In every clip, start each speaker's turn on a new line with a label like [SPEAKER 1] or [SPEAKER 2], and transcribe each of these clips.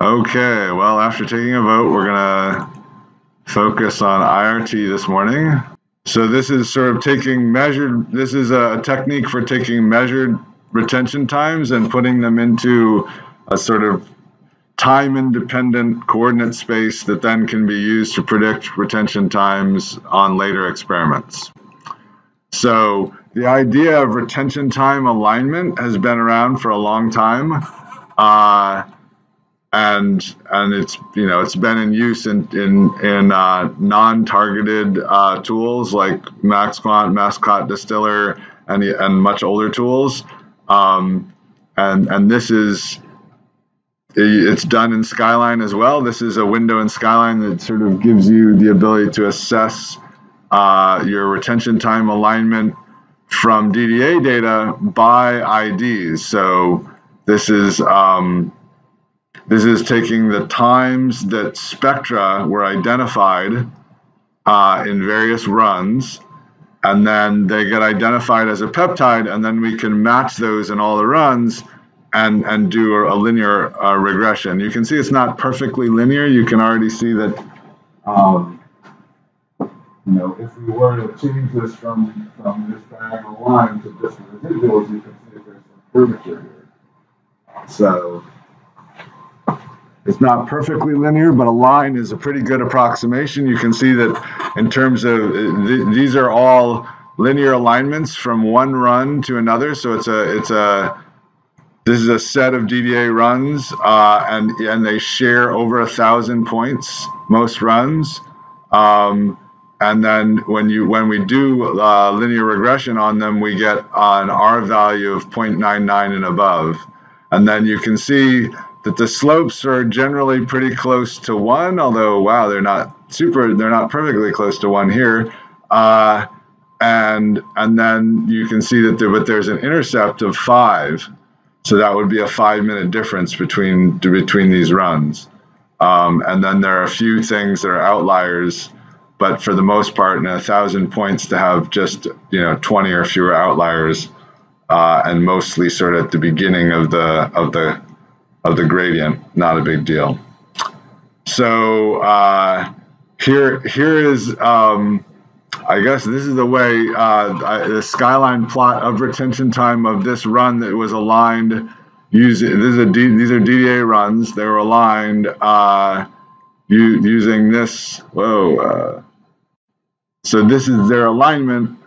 [SPEAKER 1] Okay, well, after taking a vote, we're gonna focus on iRT this morning. So this is sort of this is a technique for taking measured retention times and putting them into a sort of time-independent coordinate space that then can be used to predict retention times on later experiments. So the idea of retention time alignment has been around for a long time. And it's been in use in non-targeted tools like MaxQuant, Mascot Distiller, and much older tools. And it's done in Skyline as well. This is a window in Skyline that sort of gives you the ability to assess your retention time alignment from DDA data by IDs. So this is taking the times that spectra were identified in various runs, and then they get identified as a peptide, and then we can match those in all the runs and do a linear regression. You can see it's not perfectly linear. You can already see that, if we were to change this from this diagonal line to just the residuals, you can see that there's some curvature here. So it's not perfectly linear, but a line is a pretty good approximation. You can see that in terms of these are all linear alignments from one run to another. So this is a set of DDA runs, and they share over 1,000 points most runs. And then when we do linear regression on them, we get an R value of 0.99 and above. And then you can see that the slopes are generally pretty close to 1, although wow, they're not perfectly close to 1 here. And then you can see that there's an intercept of 5. So that would be a 5-minute difference between these runs. And then there are a few things that are outliers, but for the most part, in 1,000 points to have just 20 or fewer outliers, and mostly sort of at the beginning of the gradient, not a big deal. So here is, I guess this is the way the Skyline plot of retention time of this run that was aligned using, these are DDA runs. They were aligned using this, so this is their alignment.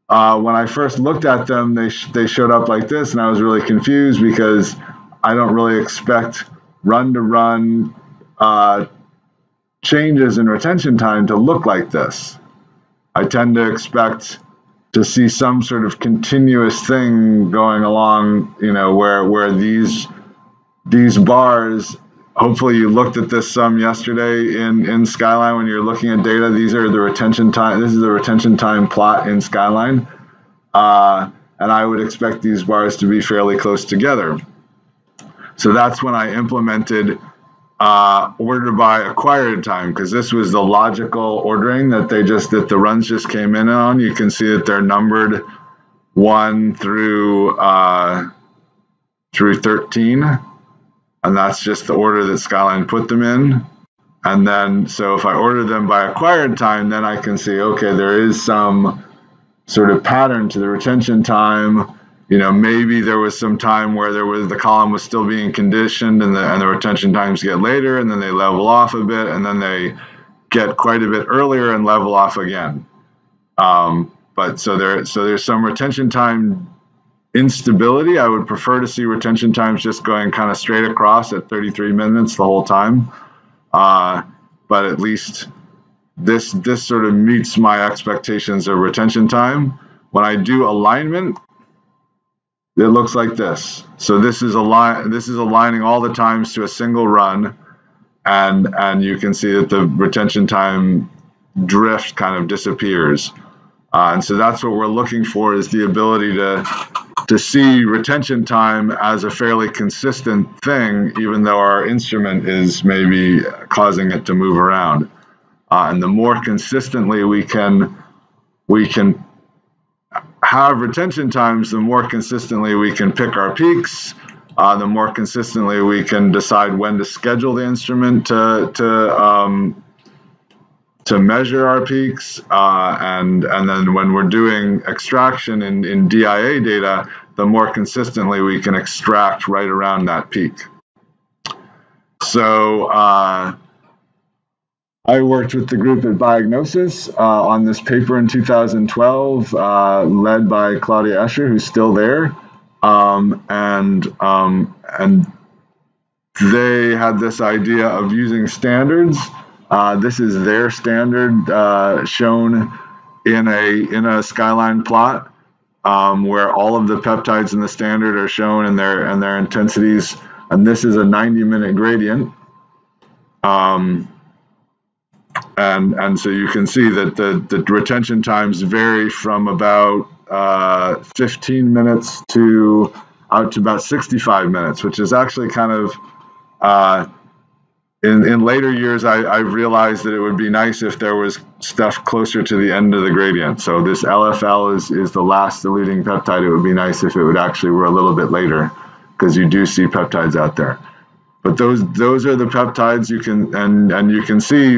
[SPEAKER 1] When I first looked at them, they showed up like this, and I was really confused because I don't really expect run-to-run changes in retention time to look like this. I tend to expect to see some sort of continuous thing going along, where these bars, hopefully you looked at this some yesterday in Skyline when you're looking at data. These are the retention time. This is the retention time plot in Skyline. And I would expect these bars to be fairly close together. So that's when I implemented order by acquired time, because this was the logical ordering that the runs just came in on. You can see that they're numbered 1 through 13, and that's just the order that Skyline put them in. And then, so if I order them by acquired time, then I can see, okay, there is some sort of pattern to the retention time. Maybe there was some time where the column was still being conditioned, and the retention times get later, and then they level off a bit, and then they get quite a bit earlier and level off again. But so there's some retention time instability. I would prefer to see retention times just going kind of straight across at 33 minutes the whole time. But at least this sort of meets my expectations of retention time. When I do alignment, it looks like this. So this is aligning all the times to a single run, and you can see that the retention time drift kind of disappears. And so that's what we're looking for, is the ability to see retention time as a fairly consistent thing, even though our instrument is maybe causing it to move around. And the more consistently we can have retention times, the more consistently we can pick our peaks, the more consistently we can decide when to schedule the instrument to measure our peaks, and then when we're doing extraction in DIA data, the more consistently we can extract right around that peak. So I worked with the group at Biognosis on this paper in 2012, led by Claudia Escher, who's still there, and they had this idea of using standards. This is their standard shown in a skyline plot, where all of the peptides in the standard are shown and their intensities, and this is a 90-minute gradient. And so you can see that the retention times vary from about 15 minutes to out to about 65 minutes, which is actually kind of, in later years, I've realized that it would be nice if there was stuff closer to the end of the gradient. So this LFL is the last eluting peptide. It would be nice if it would actually were a little bit later, because you do see peptides out there. But those are the peptides you can, and you can see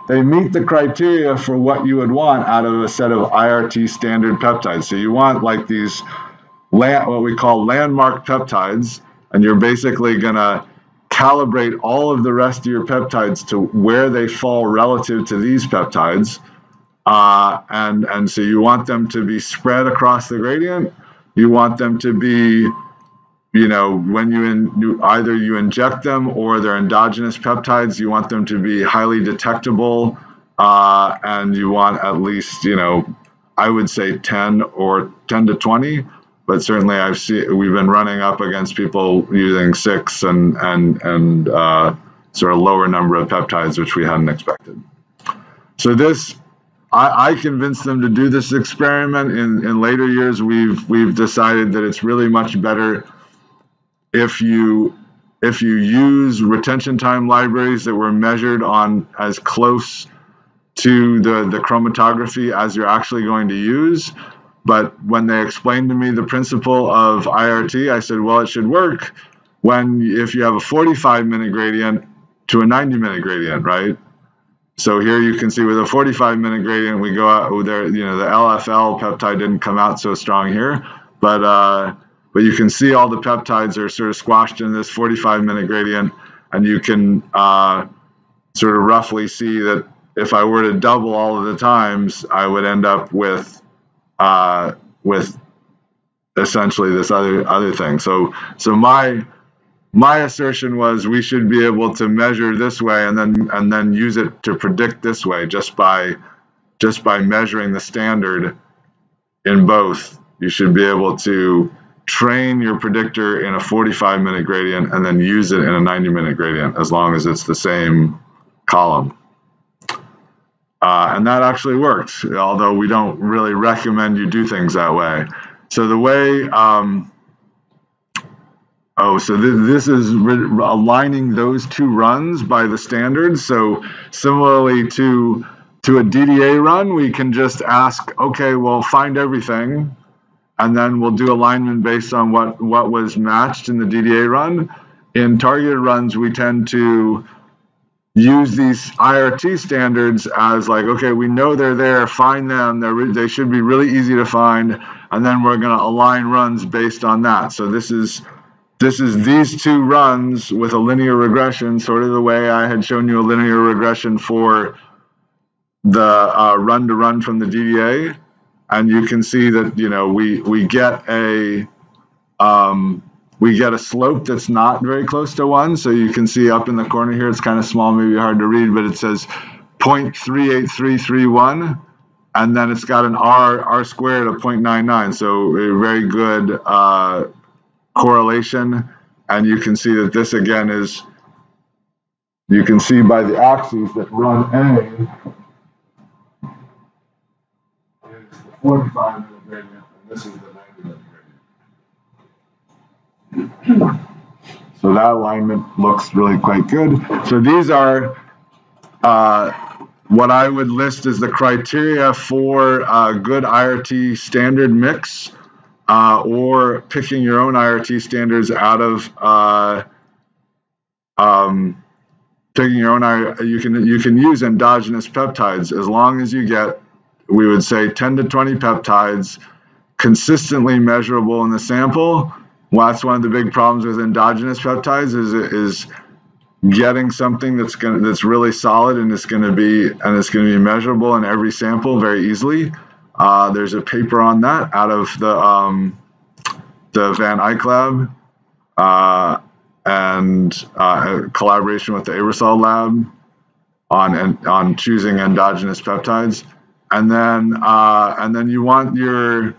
[SPEAKER 1] they meet the criteria for what you would want out of a set of iRT standard peptides. So you want like these what we call landmark peptides, and you're basically gonna calibrate all of the rest of your peptides to where they fall relative to these peptides, and so you want them to be spread across the gradient. You want them to be, when either you inject them or they're endogenous peptides, you want them to be highly detectable, and you want at least, I would say 10 to 20, but certainly we've been running up against people using 6 and sort of lower number of peptides, which we hadn't expected. So I convinced them to do this experiment. In later years, we've decided that it's really much better if you use retention time libraries that were measured on as close to the chromatography as you're actually going to use. But when they explained to me the principle of iRT, I said, well, it should work if you have a 45-minute gradient to a 90-minute gradient, right? So here you can see with a 45-minute gradient, we go out there, the LFL peptide didn't come out so strong here, but you can see all the peptides are sort of squashed in this 45-minute gradient, and you can sort of roughly see that if I were to double all of the times, I would end up with essentially this other thing. So my assertion was we should be able to measure this way and then use it to predict this way just by measuring the standard in both. You should be able to train your predictor in a 45-minute gradient and then use it in a 90-minute gradient as long as it's the same column. And that actually works, although we don't really recommend you do things that way. So the way, this is aligning those two runs by the standards. So similarly to a DDA run, we can just ask, okay, well, find everything, and then we'll do alignment based on what was matched in the DDA run. In targeted runs, we tend to use these iRT standards as like, okay, we know they're there, find them, they should be really easy to find, and then we're going to align runs based on that. So this is these two runs with a linear regression, sort of the way I had shown you a linear regression for the run-to-run from the DDA, and you can see that we get a slope that's not very close to 1. So you can see up in the corner here, it's kind of small, maybe hard to read, but it says 0.38331, and then it's got an R squared of 0.99. So a very good correlation. And you can see that this again is, you can see by the axes that run A is the 45-minute gradient, and this is the 90-minute gradient. So that alignment looks really quite good. So these are what I would list as the criteria for a good iRT standard mix. or picking your own IRT standards out of picking your own. You can use endogenous peptides as long as you get, we would say, 10 to 20 peptides consistently measurable in the sample. Well, that's one of the big problems with endogenous peptides is getting something that's really solid and it's going to be measurable in every sample very easily. There's a paper on that out of the Van Eyck lab and a collaboration with the Aersol lab on choosing endogenous peptides, and then you want your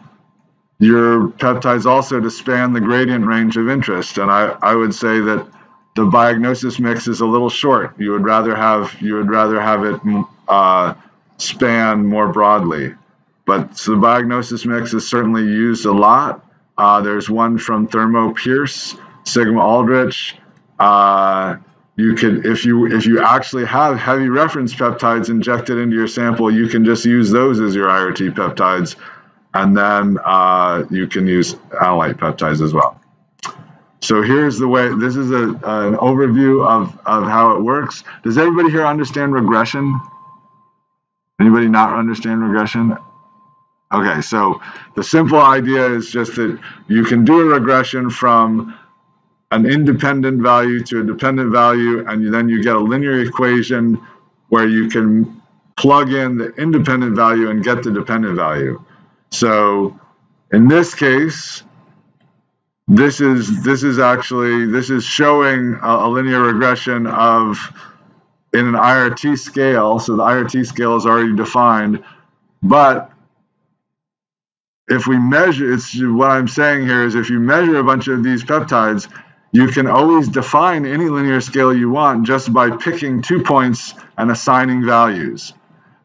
[SPEAKER 1] peptides also to span the gradient range of interest. And I would say that the biognosis mix is a little short. You would rather have it span more broadly. But so the biognosis mix is certainly used a lot. There's one from Thermo Pierce, Sigma Aldrich. You could, if you actually have heavy reference peptides injected into your sample, you can just use those as your iRT peptides, and then you can use analyte peptides as well. So here's the way. This is an overview of how it works. Does everybody here understand regression? Anybody not understand regression? Okay, so the simple idea is just that you can do a regression from an independent value to a dependent value, and then you get a linear equation where you can plug in the independent value and get the dependent value. So in this case, this is showing a linear regression of in an iRT scale. So the iRT scale is already defined, but if we measure, what I'm saying here is if you measure a bunch of these peptides, you can always define any linear scale you want just by picking 2 points and assigning values.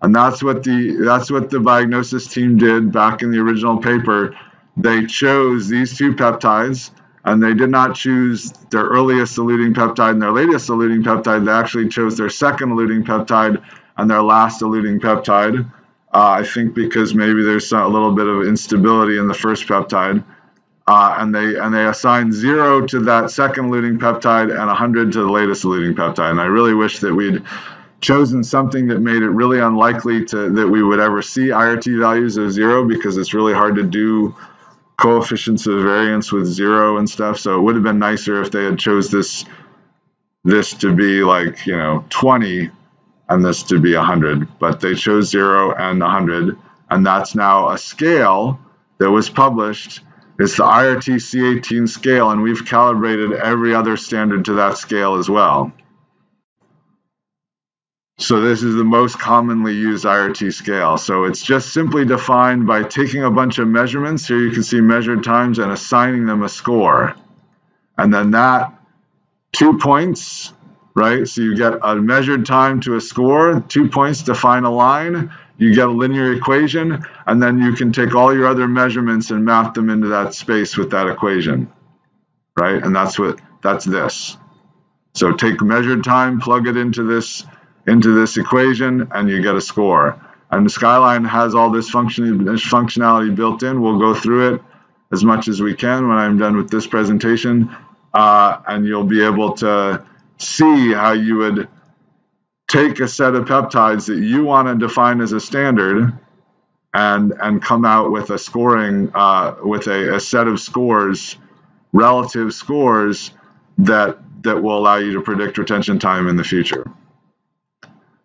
[SPEAKER 1] And that's what the biognosis team did back in the original paper. They chose these 2 peptides, and they did not choose their earliest eluting peptide and their latest eluting peptide. They actually chose their second eluting peptide and their last eluting peptide. I think because maybe there's a little bit of instability in the first peptide, and they assigned 0 to that second eluting peptide and 100 to the latest eluting peptide. And I really wish that we'd chosen something that made it really unlikely that we would ever see IRT values of 0, because it's really hard to do coefficients of variance with 0 and stuff. So it would have been nicer if they had chose this to be like 20. And this to be 100, but they chose 0 and 100, and that's now a scale that was published. It's the iRT C18 scale, and we've calibrated every other standard to that scale as well. So this is the most commonly used iRT scale. So it's just simply defined by taking a bunch of measurements. Here you can see measured times and assigning them a score. And then that 2 points, right? So you get a measured time to a score, 2 points define a line, you get a linear equation, and then you can take all your other measurements and map them into that space with that equation, right? And that's this. So take measured time, plug it into this equation, and you get a score. And the Skyline has all this functionality built in. We'll go through it as much as we can when I'm done with this presentation, and you'll be able to see how you would take a set of peptides that you want to define as a standard and come out with a scoring, with a set of scores, relative scores that will allow you to predict retention time in the future.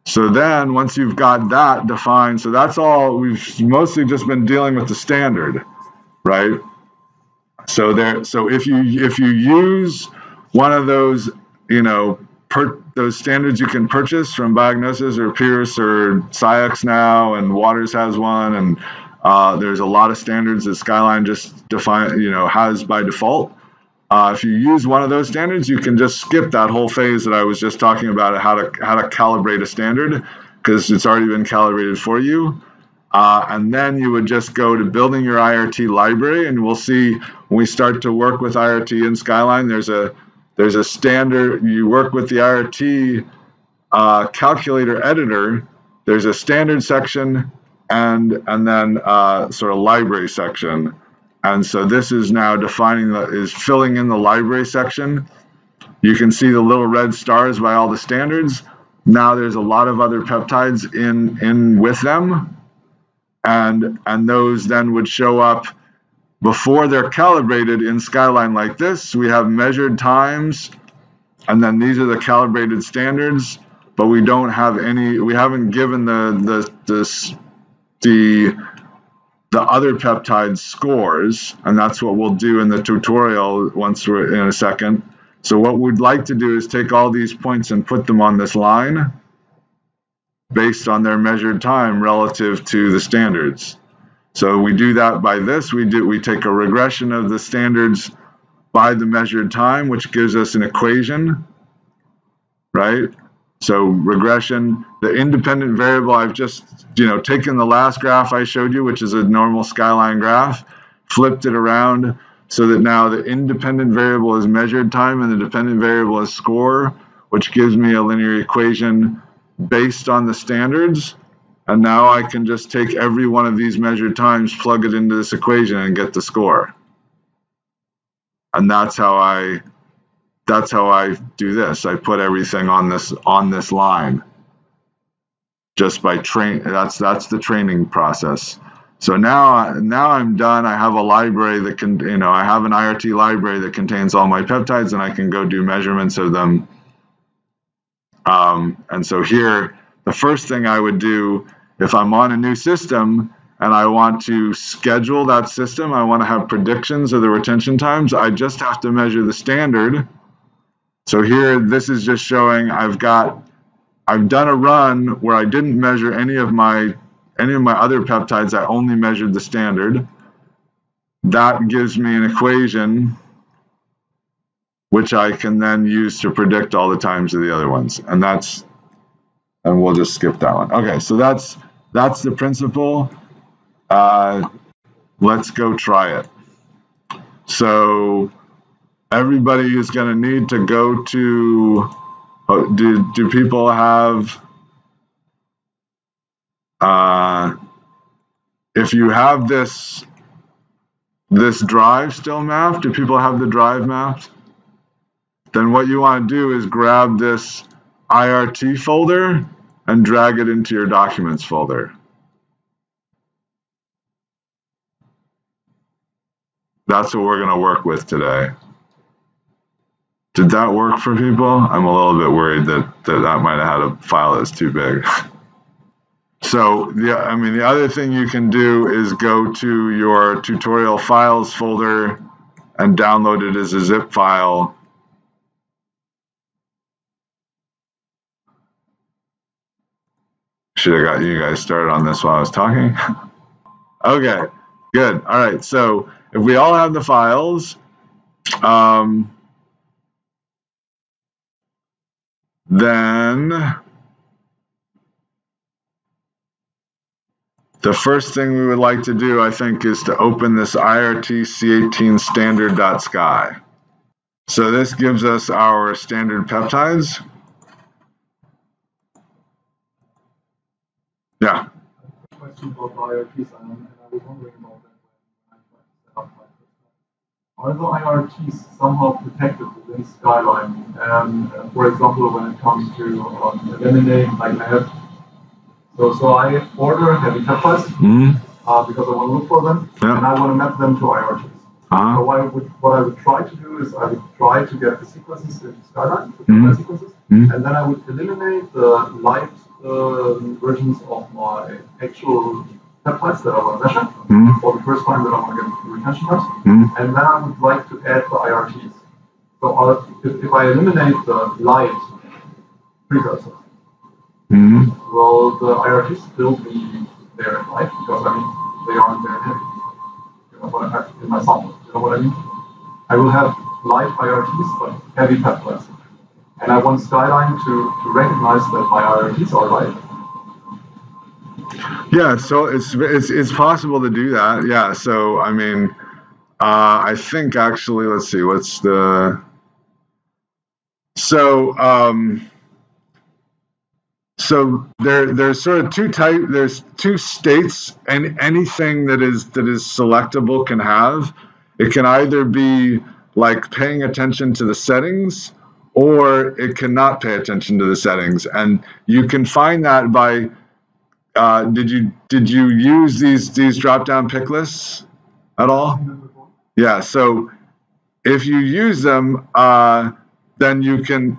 [SPEAKER 1] So then once you've got that defined, so that's all, we've mostly just been dealing with the standard, right? So if you use one of those, those standards you can purchase from Biognosis or Pierce or SciX now, and Waters has one, and there's a lot of standards that Skyline just has by default. If you use one of those standards, you can just skip that whole phase that I was just talking about, how to calibrate a standard, because it's already been calibrated for you. And then you would just go to building your iRT library, and we'll see when we start to work with iRT in Skyline, there's a standard. You work with the iRT calculator editor. There's a standard section and then sort of library section. And so this is now is filling in the library section. You can see the little red stars by all the standards. Now there's a lot of other peptides in with them, and those then would show up before they're calibrated in Skyline like this. We have measured times, and then these are the calibrated standards, but we don't have any, we haven't given the other peptide scores, and that's what we'll do in the tutorial once we're in a second. So what we'd like to do is take all these points and put them on this line based on their measured time relative to the standards. So we do that by this. We take a regression of the standards by the measured time, which gives us an equation, right? So regression, the independent variable, I've just taken the last graph I showed you, which is a normal Skyline graph, flipped it around so that now the independent variable is measured time and the dependent variable is score, which gives me a linear equation based on the standards. And now I can just take every one of these measured times, plug it into this equation, and get the score. And that's how I do this. I put everything on this line just by that's the training process. So now I'm done. I have a library that can, I have an iRT library that contains all my peptides, and I can go do measurements of them. And so here, the first thing I would do, if I'm on a new system and I want to schedule that system, I want to have predictions of the retention times, I just have to measure the standard. So here, this is just showing I've done a run where I didn't measure any of my other peptides. I only measured the standard. That gives me an equation which I can then use to predict all the times of the other ones. And we'll just skip that one. Okay, so that's the principle. Let's go try it. So everybody is going to need to go to, do people have, if you have this drive still mapped, do people have the drive mapped? Then what you want to do is grab this iRT folder and drag it into your documents folder. That's what we're going to work with today. Did that work for people? I'm a little bit worried that might have had a file that's too big. So the other thing you can do is go to your tutorial files folder and download it as a zip file. Should have got you guys started on this while I was talking. Okay, good. All right, so if we all have the files, then the first thing we would like to do, I think, is to open this iRT C18 standard.sky. So this gives us our standard peptides. Yeah.
[SPEAKER 2] Question about iRTs, and I was wondering about that when I tried to set up my system. Are the iRTs somehow protected within Skyline? For example, when it comes to eliminate, like I have, so I order heavy peptides because I want to look for them, and I want to map them to iRTs. So what I would try to do is I would try to get the sequences in Skyline, the sequences, and then I would eliminate the light versions of my actual peptides that I want to measure for the first time that I want to get retention times, and then I would like to add the iRTs. So if I eliminate the light precursors, will the iRTs still be there in light? Because they aren't there in heavy. You know what I have in my sample. You know what I mean? I will have light iRTs but heavy peptides. And I want Skyline to recognize that my iRTs are light.
[SPEAKER 1] Yeah, so it's possible to do that. Yeah, so I think actually, let's see, what's the So there's sort of there's two states, and anything that is selectable can have. It can either be like paying attention to the settings, or it cannot pay attention to the settings. And you can find that by did you use these drop down pick lists at all? Yeah. So if you use them, then you can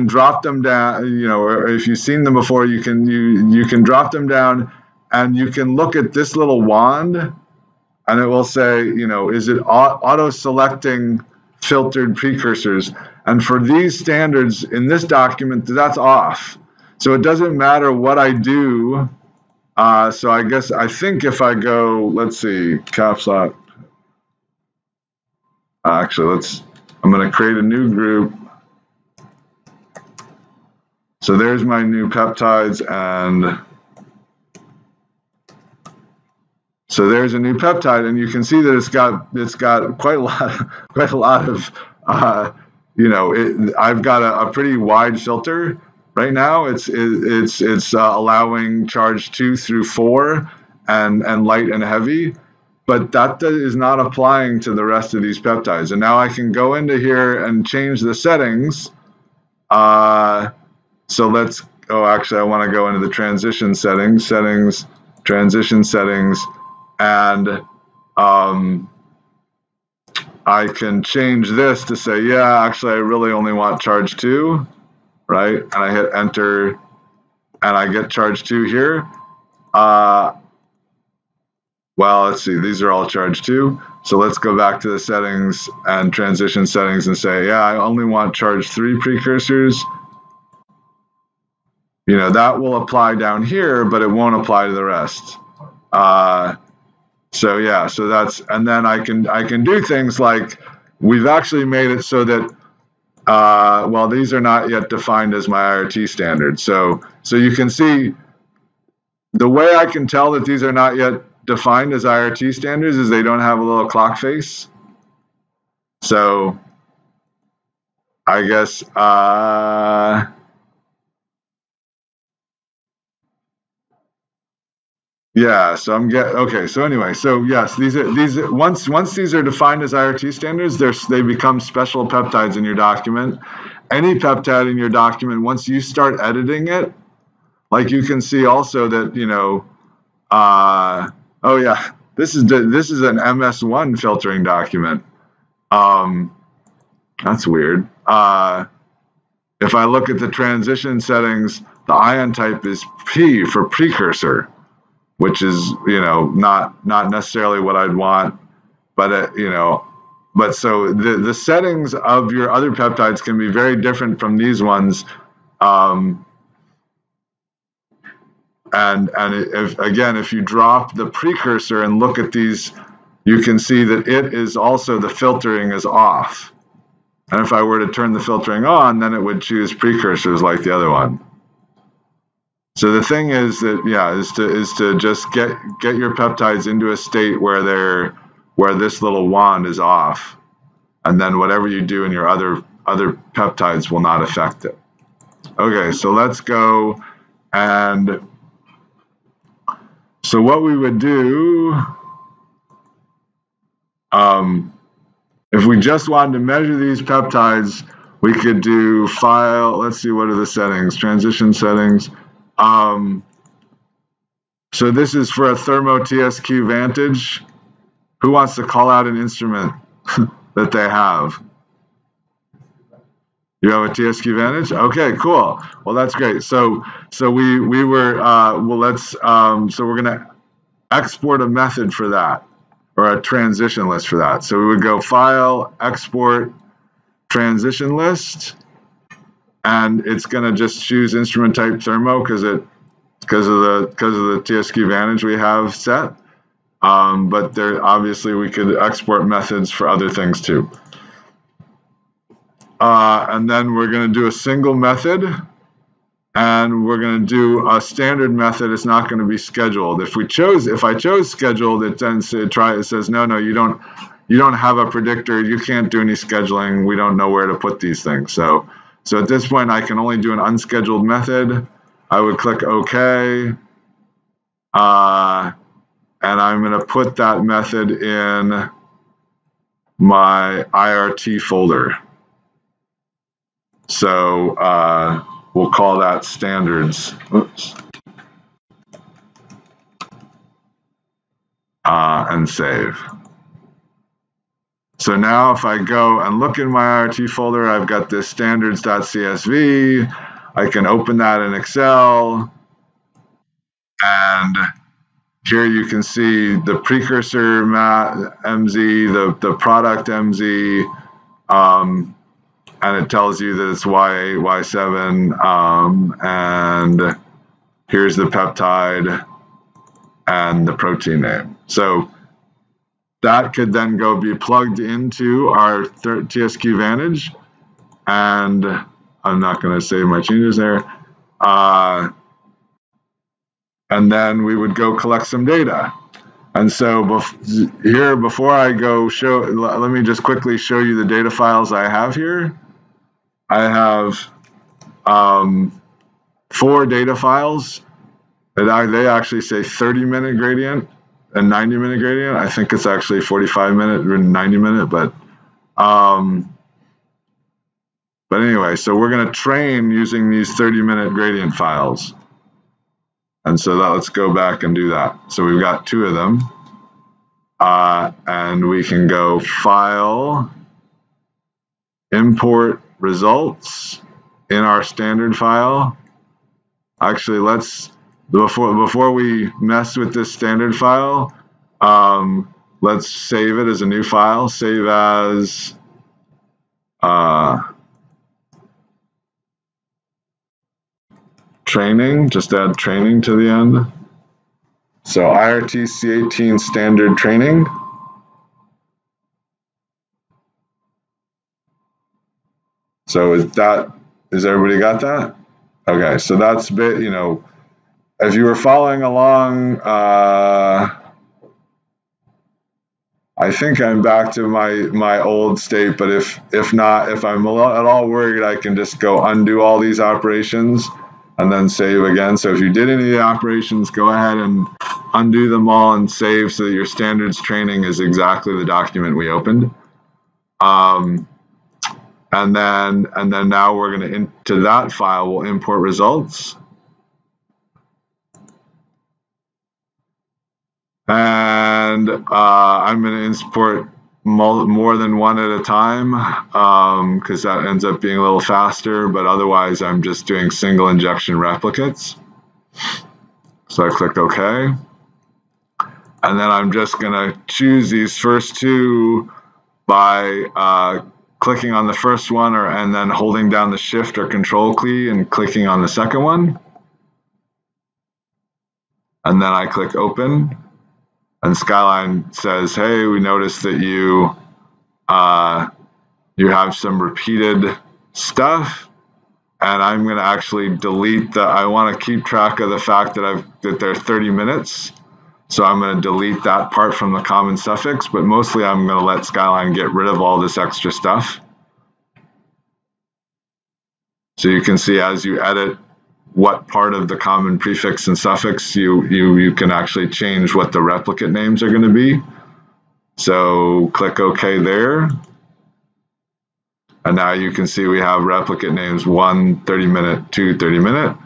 [SPEAKER 1] drop them down, or if you've seen them before, you can drop them down, and you can look at this little wand, and it will say, is it auto selecting filtered precursors? And for these standards in this document, that's off. So it doesn't matter what I do. So I think if I go, let's see, caps lock. Actually, I'm going to create a new group. So there's my new peptides, and so there's a new peptide, and you can see that it's got quite a lot of I've got a pretty wide filter right now. It's allowing charge 2 through 4 and light and heavy, but that is not applying to the rest of these peptides. And now I can go into here and change the settings. So actually I want to go into the transition settings, transition settings, and I can change this to say, yeah, actually I really only want charge 2, right? And I hit enter, and I get charge 2 here. Well, let's see, these are all charge 2. So let's go back to the settings and transition settings and say, yeah, I only want charge 3 precursors. That will apply down here, but it won't apply to the rest. So yeah, so that's, and then I can do things like, we've actually made it so that, well, these are not yet defined as my iRT standard. So you can see the way I can tell that these are not yet defined as iRT standards is they don't have a little clock face. So I guess, yeah, so okay. So anyway, so yes, these once these are defined as iRT standards, they become special peptides in your document. Any peptide in your document, once you start editing it, like you can see also that oh yeah, this is an MS1 filtering document. That's weird. If I look at the transition settings, the ion type is P for precursor, which is, not necessarily what I'd want, but, but so the settings of your other peptides can be very different from these ones. And if you drop the precursor and look at these, you can see that it is also, the filtering is off. And if I were to turn the filtering on, then it would choose precursors like the other one. So the thing is that, yeah, is to just get your peptides into a state where this little wand is off, and then whatever you do in your other peptides will not affect it. Okay, so let's go, and so what we would do, if we just wanted to measure these peptides, we could do file. Let's see, what are the settings? Transition settings. So this is for a Thermo TSQ Vantage. Who wants to call out an instrument that they have? You have a TSQ Vantage? Okay, cool. Well, that's great. So we were well, let's so we're gonna export a method for that, or a transition list for that. So we would go File, Export, Transition List. And it's going to just choose instrument type Thermo because of the TSQ Vantage we have set. But there, obviously, we could export methods for other things too. And then we're going to do a single method, and we're going to do a standard method. It's not going to be scheduled. If I chose scheduled, it then it says no, you don't have a predictor. You can't do any scheduling. We don't know where to put these things. So at this point, I can only do an unscheduled method. I would click OK, and I'm going to put that method in my iRT folder. So we'll call that standards. Oops. And save. So now if I go and look in my iRT folder, I've got this standards.csv. I can open that in Excel. And here you can see the precursor MZ, the product MZ, and it tells you that it's Y8, Y7, and here's the peptide and the protein name. So that could then go be plugged into our TSQ Vantage, and I'm not going to save my changes there. And then we would go collect some data. And so here, before I go let me just quickly show you the data files I have here. I have 4 data files. They actually say 30-minute gradient and 90-minute gradient. I think it's actually 45-minute or 90-minute, but anyway, so we're going to train using these 30-minute gradient files. And so let's go back and do that. So we've got 2 of them. And we can go File, Import Results in our standard file. Actually, before we mess with this standard file, let's save it as a new file. Save as training, just add training to the end. So iRT C18 standard training. So is everybody got that? Okay, so that's if you were following along, I think I'm back to my old state, but if not, if I'm at all worried, I can just go undo all these operations and then save again. So if you did any of the operations, go ahead and undo them all and save so that your standards training is exactly the document we opened. And then now we're going to into that file we'll import results. And I'm going to import more than one at a time because that ends up being a little faster, but otherwise I'm just doing single injection replicates. So I click OK. And then I'm just going to choose these first 2 by clicking on the first one and then holding down the Shift or Control key and clicking on the second one. And then I click Open. And Skyline says, hey, we noticed that you have some repeated stuff, and I'm going to actually delete I want to keep track of the fact that they're 30 minutes, so I'm going to delete that part from the common suffix, but mostly I'm going to let Skyline get rid of all this extra stuff. So you can see as you edit what part of the common prefix and suffix you can actually change what the replicate names are going to be. So click OK there. And now you can see we have replicate names 1 30-minute, 2 30-minute,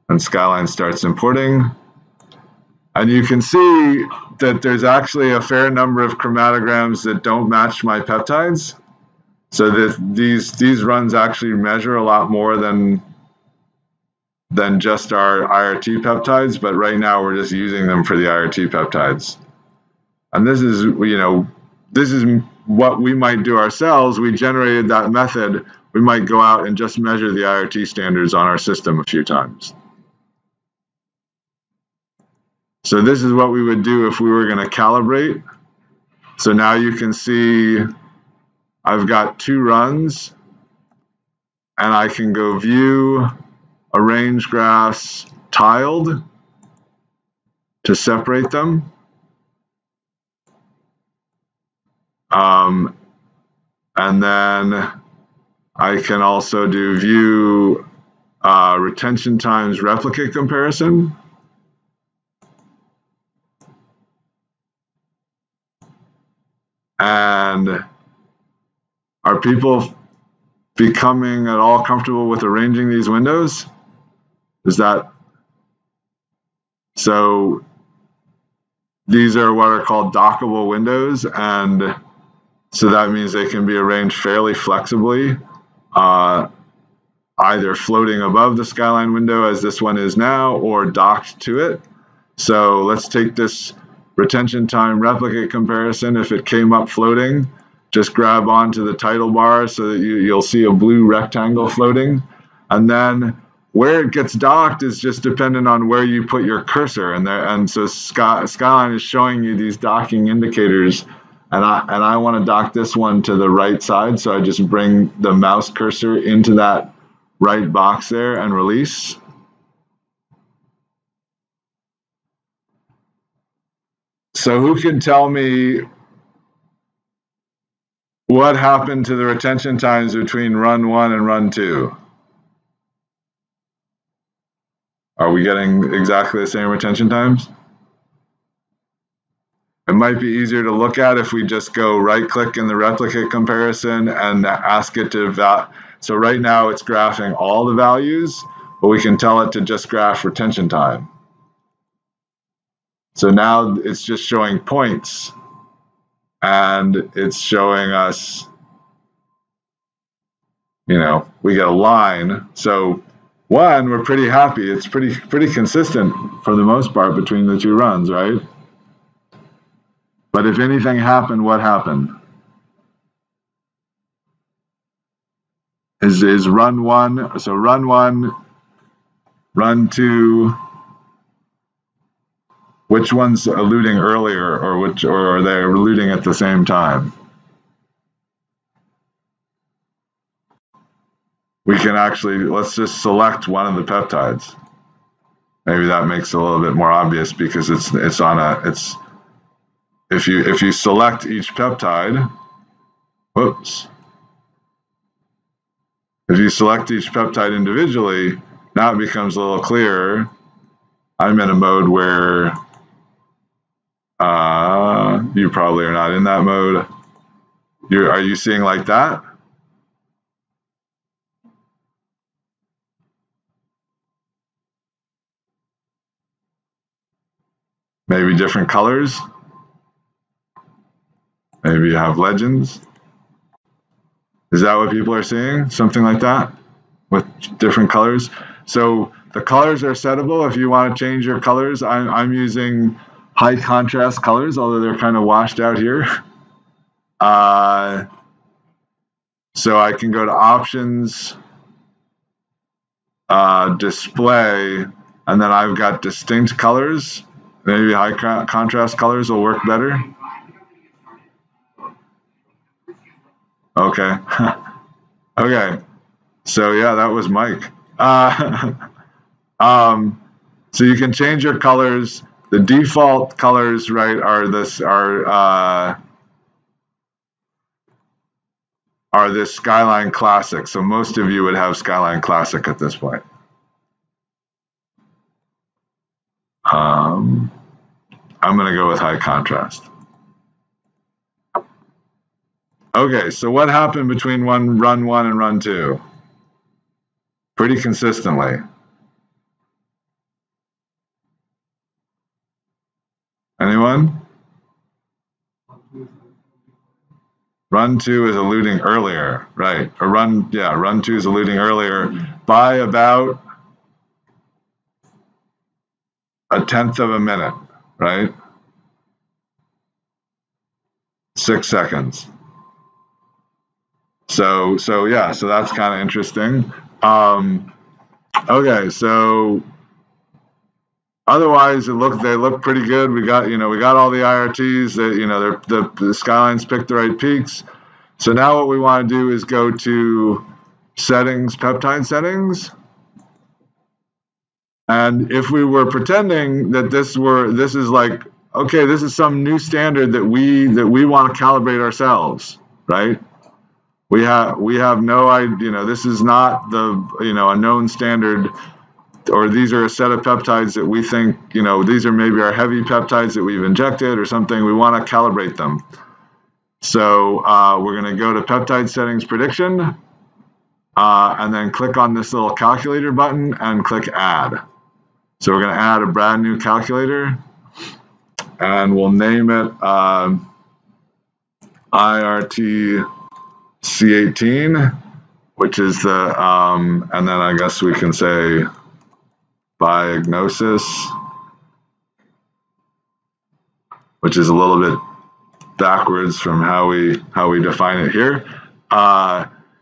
[SPEAKER 1] and Skyline starts importing. And you can see that there's actually a fair number of chromatograms that don't match my peptides. So these runs actually measure a lot more than just our iRT peptides, but right now we're just using them for the iRT peptides. And this is, this is what we might do ourselves. We generated that method. We might go out and just measure the iRT standards on our system a few times. So this is what we would do if we were going to calibrate. So now you can see I've got 2 runs, and I can go view arrange graphs tiled to separate them. And then I can also do view retention times replicate comparison. And are people becoming at all comfortable with arranging these windows? Is that so? These are what are called dockable windows, and so that means they can be arranged fairly flexibly, either floating above the skyline window as this one is now, or docked to it. So let's take this retention time replicate comparison. If it came up floating, just grab onto the title bar so that you'll see a blue rectangle floating. And then where it gets docked is just dependent on where you put your cursor. And so Skyline is showing you these docking indicators. And I want to dock this one to the right side. So I just bring the mouse cursor into that right box there and release. So who can tell me what happened to the retention times between run 1 and run 2? Are we getting exactly the same retention times? It might be easier to look at if we just go right-click in the replicate comparison and ask it to so right now it's graphing all the values, but we can tell it to just graph retention time. So now it's just showing points, and it's showing us, we get a line. So 1, we're pretty happy. It's pretty consistent for the most part between the two runs, right? But if anything happened, what happened? Is run 1, so run 1, run 2, which one's eluding earlier, or are they eluding at the same time? We can actually, let's just select one of the peptides. Maybe that makes it a little bit more obvious because if you select each peptide, if you select each peptide individually, now it becomes a little clearer. I'm in a mode where you probably are not in that mode. Are you seeing like that? Maybe different colors. Maybe you have legends. Is that what people are seeing? Something like that with different colors. So the colors are settable. If you want to change your colors, I'm using high contrast colors, although they're kind of washed out here. So I can go to options, display, and then I've got distinct colors. Maybe high contrast colors will work better. Okay. Okay. So yeah, that was Mike. So you can change your colors. The default colors, right, are this Skyline Classic. So most of you would have Skyline Classic at this point. I'm going to go with high contrast. Okay, so what happened between run 1 and run 2? Pretty consistently. Anyone? Run 2 is eluding earlier, right? Or run 2 is eluding earlier by about 1/10 of a minute, right? 6 seconds. So that's kind of interesting. Okay, so otherwise they look pretty good. We got all the iRTs that the Skylines picked the right peaks. So now what we want to do is go to settings, peptide settings. And if we were pretending that this is like, okay, this is some new standard that we want to calibrate ourselves, right? We have no idea, this is not the, a known standard, or these are a set of peptides that we think, these are maybe our heavy peptides that we've injected or something. We want to calibrate them. So we're going to go to peptide settings prediction, and then click on this little calculator button and click add. So we're going to add a brand new calculator, and we'll name it iRT C18, which is the, and then I guess we can say diagnosis, which is a little bit backwards from how we define it here.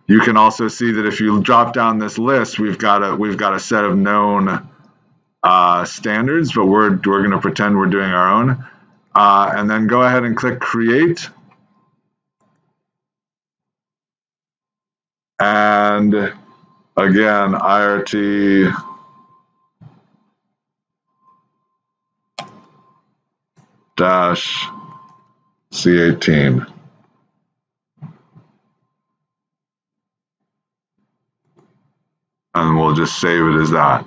[SPEAKER 1] You can also see that if you drop down this list, we've got a set of known standards, but we're going to pretend we're doing our own. And then go ahead and click create. And again, iRT C18. And we'll just save it as that.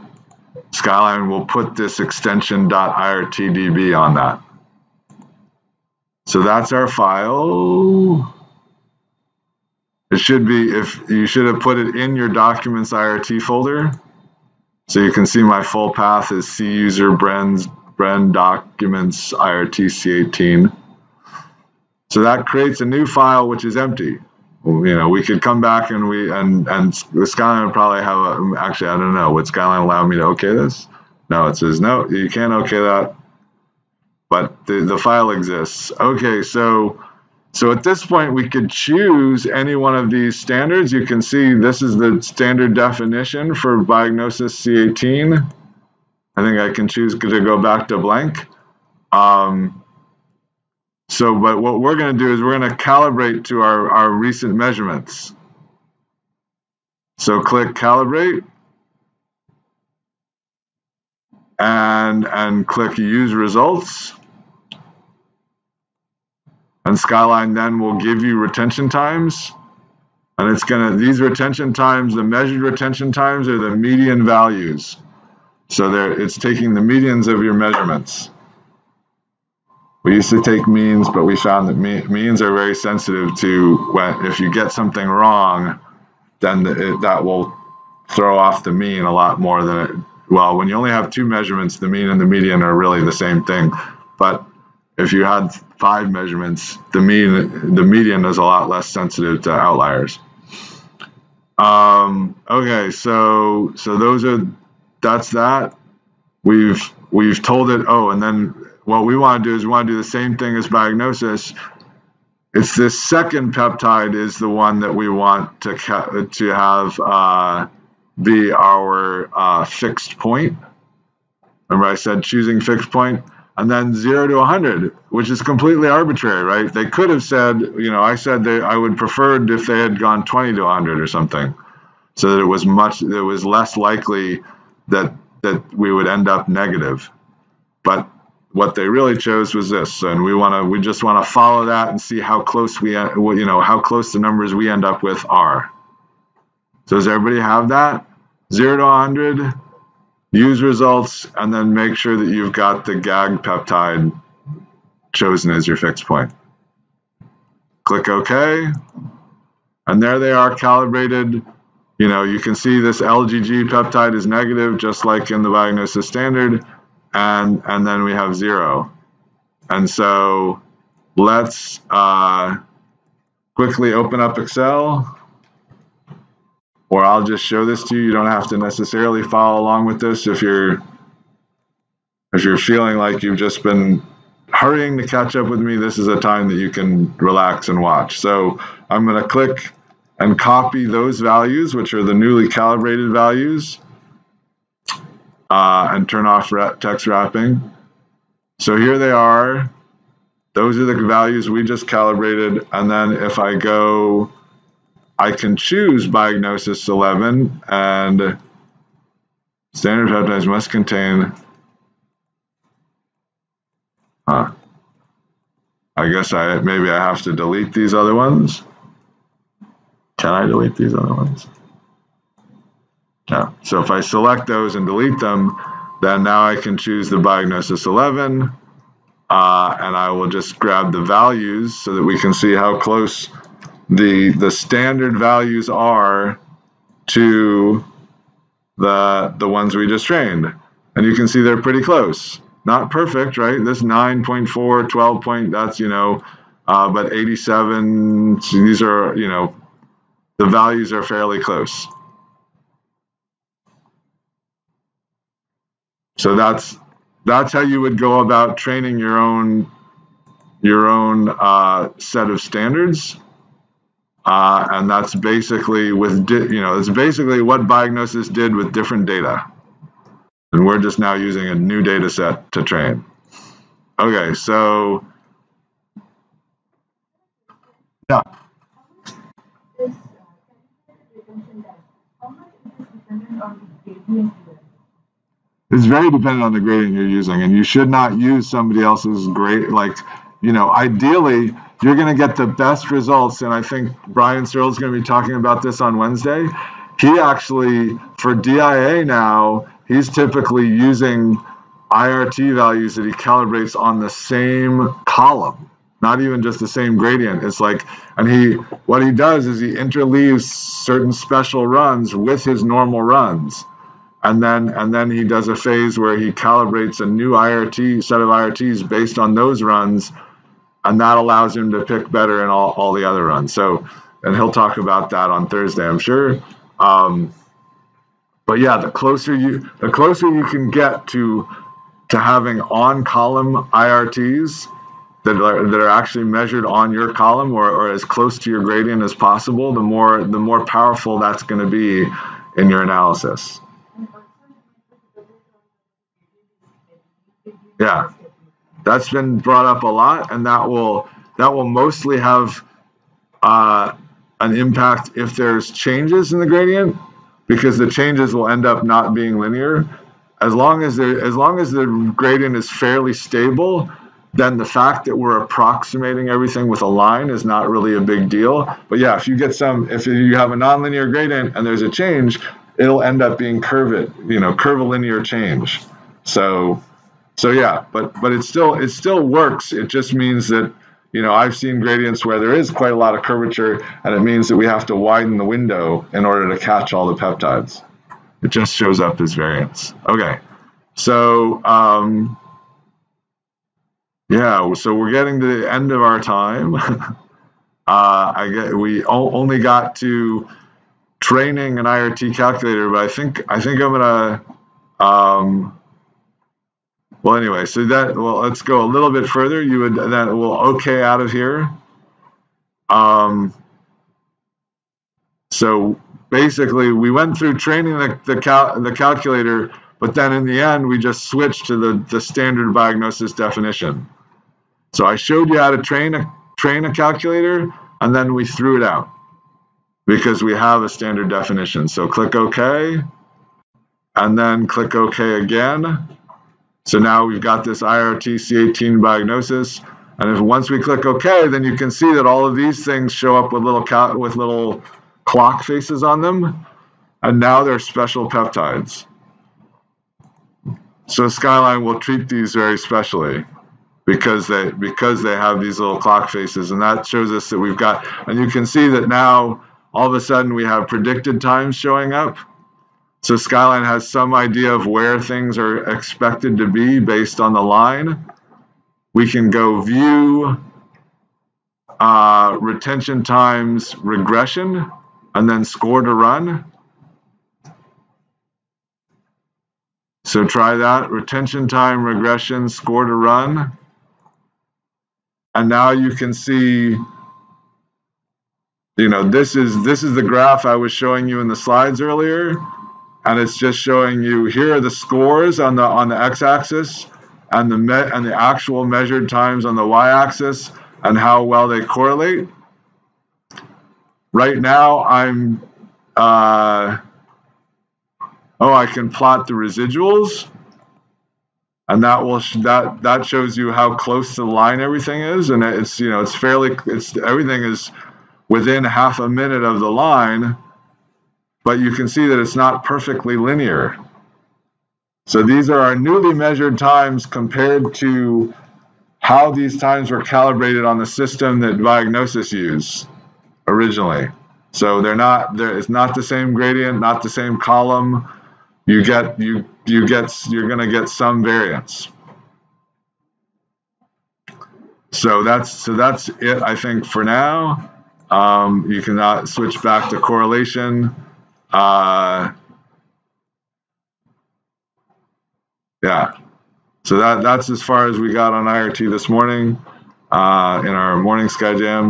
[SPEAKER 1] Skyline will put this extension .irtdb on that. So that's our file. It should be, you should have put it in your documents IRT folder. So you can see my full path is C user Bren documents IRT C18. So that creates a new file which is empty. We could come back and Skyline would probably have actually, I don't know, would Skyline allow me to okay this? No, it says no, you can't okay that. But the file exists. Okay, so at this point, we could choose any one of these standards. You can see this is the standard definition for diagnosis C18. I think I can choose to go back to blank. But what we're going to do is we're going to calibrate to our recent measurements. So click calibrate and click use results. And Skyline then will give you retention times, and these retention times, the measured retention times are the median values. So it's taking the medians of your measurements. We used to take means, but we found that means are very sensitive to if you get something wrong, then that will throw off the mean a lot more than when you only have two measurements, the mean and the median are really the same thing. But if you had 5 measurements, the median is a lot less sensitive to outliers. Okay, so that's that. We've told it. Oh, and then what we want to do is we want to do the same thing as diagnosis. It's this second peptide is the one that we want to have be our fixed point. Remember I said choosing fixed point? And then 0 to 100, which is completely arbitrary, right? They could have said, I said I would prefer if they had gone 20 to 100 or something, so that it was less likely that we would end up negative. But what they really chose was this, and we just want to follow that and see how close how close the numbers we end up with are. So does everybody have that? 0 to 100. Use results, and then make sure that you've got the GAG peptide chosen as your fixed point. Click OK, and there they are calibrated. You can see this LGG peptide is negative, just like in the diagnosis standard, and then we have 0. And so let's quickly open up Excel. Or I'll just show this to you. You don't have to necessarily follow along with this if you're feeling like you've just been hurrying to catch up with me. This is a time that you can relax and watch. So I'm going to click and copy those values, which are the newly calibrated values, and turn off text wrapping. So here they are. Those are the values we just calibrated. And then if I go, I can choose diagnosis 11, and standard peptides must contain, I guess maybe I have to delete these other ones. Can I delete these other ones? No. So if I select those and delete them, then now I can choose the Biognosis 11, and I will just grab the values so that we can see how close the standard values are to the ones we just trained. And you can see they're pretty close. Not perfect, right? This 9.4, 12 point, that's, but 87, so these are, the values are fairly close. So that's how you would go about training your own set of standards, and that's basically it's basically what Biognosis did with different data, and we're just now using a new data set to train. Okay, so yeah. It's very dependent on the gradient you're using, and you should not use somebody else's grade. Ideally, you're going to get the best results, and I think Brian Searle is going to be talking about this on Wednesday. He actually, for DIA now, he's typically using iRT values that he calibrates on the same column, not even just the same gradient. It's like, what he does is he interleaves certain special runs with his normal runs. And then he does a phase where he calibrates a new set of IRTs based on those runs, and that allows him to pick better in all the other runs. So, and he'll talk about that on Thursday, I'm sure. But yeah, the closer you can get to having on-column IRTs that are actually measured on your column or as close to your gradient as possible, the more powerful that's going to be in your analysis. Yeah, that's been brought up a lot, and that will mostly have an impact if there's changes in the gradient, because the changes will end up not being linear. As long as the gradient is fairly stable, then the fact that we're approximating everything with a line is not really a big deal. But yeah, if you have a nonlinear gradient and there's a change, it'll end up being curvilinear change. So yeah, but it still works. It just means that, I've seen gradients where there is quite a lot of curvature, and it means that we have to widen the window in order to catch all the peptides. It just shows up as variance. Okay, so yeah, so we're getting to the end of our time. We only got to training an IRT calculator, but I think I'm gonna. Well, anyway, so let's go a little bit further. We'll okay out of here. So basically, we went through training the calculator, but then in the end, we just switched to the standard Biognosis definition. So I showed you how to train a calculator, and then we threw it out because we have a standard definition. So click OK, and then click OK again. So now we've got this iRT C18 Biognosis, and once we click OK, then you can see that all of these things show up with little clock faces on them, and now they're special peptides. So Skyline will treat these very specially because they have these little clock faces, and that shows us that we've got, and you can see that now all of a sudden we have predicted times showing up. So Skyline has some idea of where things are expected to be based on the line. We can go view retention times regression and then score to run. So try that, retention time regression, score to run. And now you can see, this is the graph I was showing you in the slides earlier. And it's just showing you, here are the scores on the x-axis and the actual measured times on the y-axis and how well they correlate. Right now I can plot the residuals, and that shows you how close to the line everything is, and everything is within half a minute of the line, but you can see that it's not perfectly linear. So these are our newly measured times compared to how these times were calibrated on the system that Diagnosis used originally. So it's not the same gradient, not the same column. You're going to get some variance. So that's it, I think, for now. You can switch back to correlation. Yeah. So that's as far as we got on iRT this morning in our morning Skyjam.